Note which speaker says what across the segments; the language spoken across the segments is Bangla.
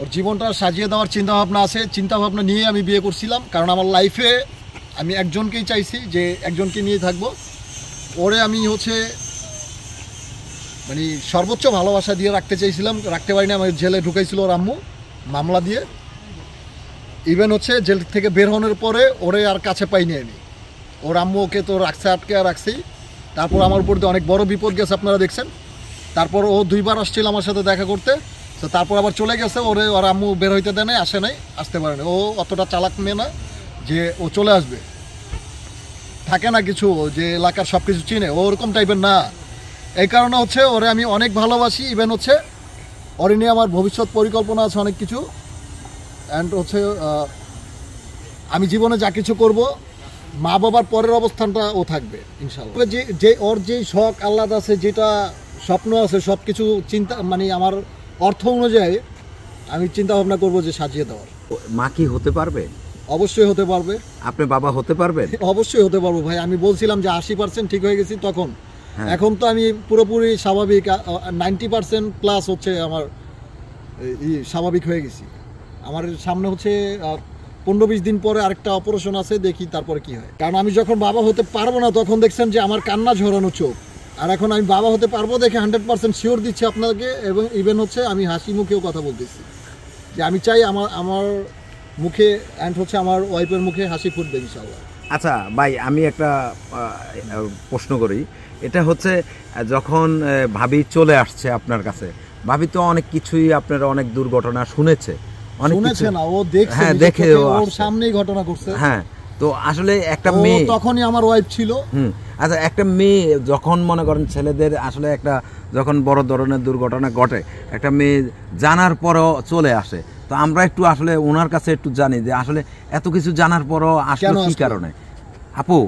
Speaker 1: ওর জীবনটা সাজিয়ে দেওয়ার চিন্তাভাবনা আছে, চিন্তাভাবনা নিয়ে আমি বিয়ে করছিলাম। কারণ আমার লাইফে আমি একজনকেই চাইছি যে একজনকে নিয়ে থাকবো। ওরে আমি মানে সর্বোচ্চ ভালোবাসা দিয়ে রাখতে চাইছিলাম, রাখতে পারিনি। আমার জেলে ঢুকাইছিল ওর আম্মু মামলা দিয়ে। ইভেন জেল থেকে বের হওয়ার পরে ওরে আর কাছে পাইনি আমি। ওর আম্মু ওকে তো আটকে রাখছেই। তারপর আমার উপর দিয়ে অনেক বড় বিপদ গেছে, আপনারা দেখছেন। তারপর ও 2 বার আসছিল আমার সাথে দেখা করতে, তো তারপর আবার চলে গেছে। ওর আম্মু বের হইতে দেয় নাই, আসতে পারে না। ও অতটা চালাক মেয়ে না যে ও চলে আসবে। থাকে না কিছু যে এলাকার সব কিছু চিনে, ও ওরকম টাইপের না। এই কারণে ওরে আমি অনেক ভালোবাসি। ইভেন ওরে নিয়ে আমার ভবিষ্যৎ পরিকল্পনা আছে অনেক কিছু। অ্যান্ড আমি জীবনে যা কিছু করব, মা বাবার পরের অবস্থানটা ও থাকবে ইনশাআল্লাহ। যে ওর যেই শখ আহ্লাদ আছে, যেটা স্বপ্ন আছে, সব কিছু চিন্তা মানে আমার অর্থ অনুযায়ী আমি চিন্তা ভাবনা করবো যে সাজিয়ে দেওয়ার।
Speaker 2: মা কি হতে পারবে?
Speaker 1: অবশ্যই হতে পারবে।
Speaker 2: আপনি বাবা হতে পারবেন?
Speaker 1: অবশ্যই হতে পারবো ভাই। আমি বলছিলাম যে 80% ঠিক হয়ে গেছি তখন। এখন তো আমি পুরোপুরি স্বাভাবিক, 90% প্লাস আমার স্বাভাবিক হয়ে গেছি। আমার সামনে 15-20 দিন পরে আরেকটা অপারেশন আছে, দেখি তারপরে কি হয়। কারণ আমি যখন বাবা হতে পারবো না তখন দেখছেন যে আমার কান্না ঝরানো চোখ। আর এখন আমি বাবা হতে পারবো দেখে 100% শিওর দিচ্ছি আপনাকে। এবং ইভেন আমি হাসি মুখেও কথা বলতেছি যে আমি চাই আমার মুখে অ্যান্ড আমার ওয়াইফের মুখে হাসি ফুটবে ইনশাআল্লাহ।
Speaker 2: আচ্ছা ভাই, আমি একটা প্রশ্ন করি। এটা যখন ভাবি চলে আসছে আপনার কাছে, ভাবি তো অনেক কিছুই আপনার অনেক দুর্ঘটনা শুনেছে,
Speaker 1: শুনেছে না, ও দেখছে।
Speaker 2: হ্যাঁ, দেখে
Speaker 1: ওর সামনেই ঘটনা ঘটছে।
Speaker 2: হ্যাঁ, তো আসলে একটা মেয়ে
Speaker 1: তখনই আমার ওয়াইফ ছিল।
Speaker 2: আচ্ছা, একটা মেয়ে যখন মনে করেন ছেলেদের আসলে যখন বড় ধরনের দুর্ঘটনা ঘটে, একটা মেয়ে জানার পরও চলে আসে। তো আমরা একটু আসলে ওনার কাছে একটু জানি যে আসলে এত কিছু জানার পরও আসলে কি কারণে। আপু,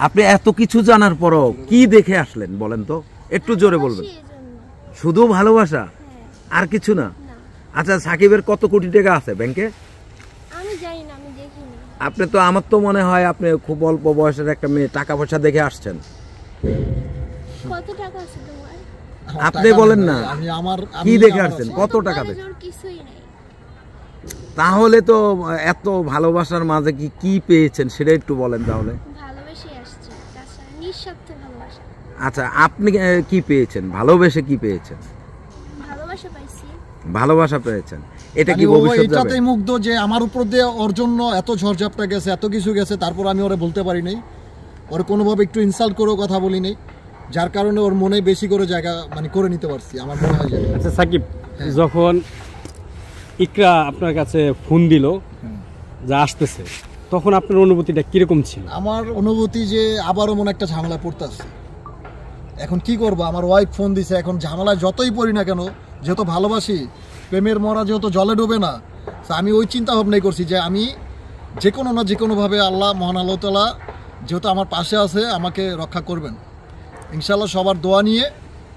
Speaker 2: আপনি এত কিছু জানার পরও কি দেখে আসলেন বলেন তো, একটু জোরে বলবেন। শুধু ভালোবাসা, আর কিছু না? আচ্ছা, সাকিবের কত কোটি টাকা আছে ব্যাংকে?
Speaker 3: আমি জানি না, আমি দেখিনি।
Speaker 2: আপনি তো, আমার তো মনে হয় আপনি খুব অল্প বয়সের একটা মেয়ে, টাকা পয়সা দেখে আসছেন।
Speaker 3: কত টাকা আছে তোমার?
Speaker 2: আপনি বলেন না, কি দেখে আসছেন? কত টাকা দেখে?
Speaker 3: কিছুই নাই।
Speaker 2: তাহলে তো এত ভালোবাসার মাঝে কি পেয়েছেন সেটা একটু বলেন তাহলে।
Speaker 3: ভালোবেসে আসছে, তাছাড়া নিঃস্বার্থ ভালোবাসা।
Speaker 2: আচ্ছা, আপনি কি পেয়েছেন? ভালোবেসে কি পেয়েছেন?
Speaker 3: ভালোবাসা পাইছি।
Speaker 2: ভালোবাসা পেয়েছেন, এটা কি ভবিষ্যৎ যাবে?
Speaker 1: এটাতেই মুগ্ধ যে আমার উপর দিয়ে ওর জন্য এত ঝড়ঝাপটা গেছে, এত কিছু গেছে, তারপর আমি ওরে বলতে পারি নাই। ওর কোনোভাবে একটু ইনসাল্ট করেও কথা বলি নাই, যার কারণে ওর মনে বেশি করে জায়গা মানে করে নিতে পারছি আমার মনে হয়।
Speaker 4: আচ্ছা সাকিব, যখন ইকরা আপনার কাছে ফোন দিল যা আসতেছে, তখন আপনার অনুভূতিটা কিরকম ছিল?
Speaker 1: আমার অনুভূতি যে আবারও মনে একটা ঝামেলা পড়তেছে। এখন কি করবো, আমার ওয়াইফ ফোন দিছে। এখন ঝামেলায় যতই পড়ি না কেন, যেহেতু ভালোবাসি, প্রেমের মরা যেহেতু জলে ডোবে না, আমি ওই চিন্তা ভাবনাই করছি যে আমি যে কোনোভাবে মহান আল্লাহ তাআলা যেহেতু আমার পাশে আছে, আমাকে রক্ষা করবেন ইনশাআল্লাহ। সবার দোয়া নিয়ে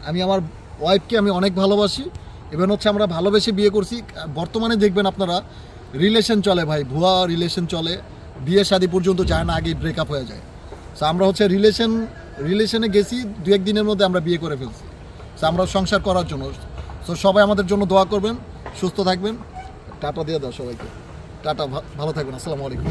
Speaker 1: আমি আমার ওয়াইফকে আমি অনেক ভালোবাসি। ইভেন আমরা ভালোবেসে বিয়ে করছি। বর্তমানে দেখবেন আপনারা রিলেশন চলে ভাই, ভুয়া রিলেশন চলে, বিয়ে শাদী পর্যন্ত যায় না, আগেই ব্রেকআপ হয়ে যায়। সো আমরা রিলেশনে গেছি, 2-1 দিনের মধ্যে আমরা বিয়ে করে ফেলছি। সো আমরা সংসার করার জন্য। সো সবাই আমাদের জন্য দোয়া করবেন, সুস্থ থাকবেন। টাটা দিয়ে দাও সবাইকে। টাটা, ভালো থাকবেন। আসসালামু আলাইকুম।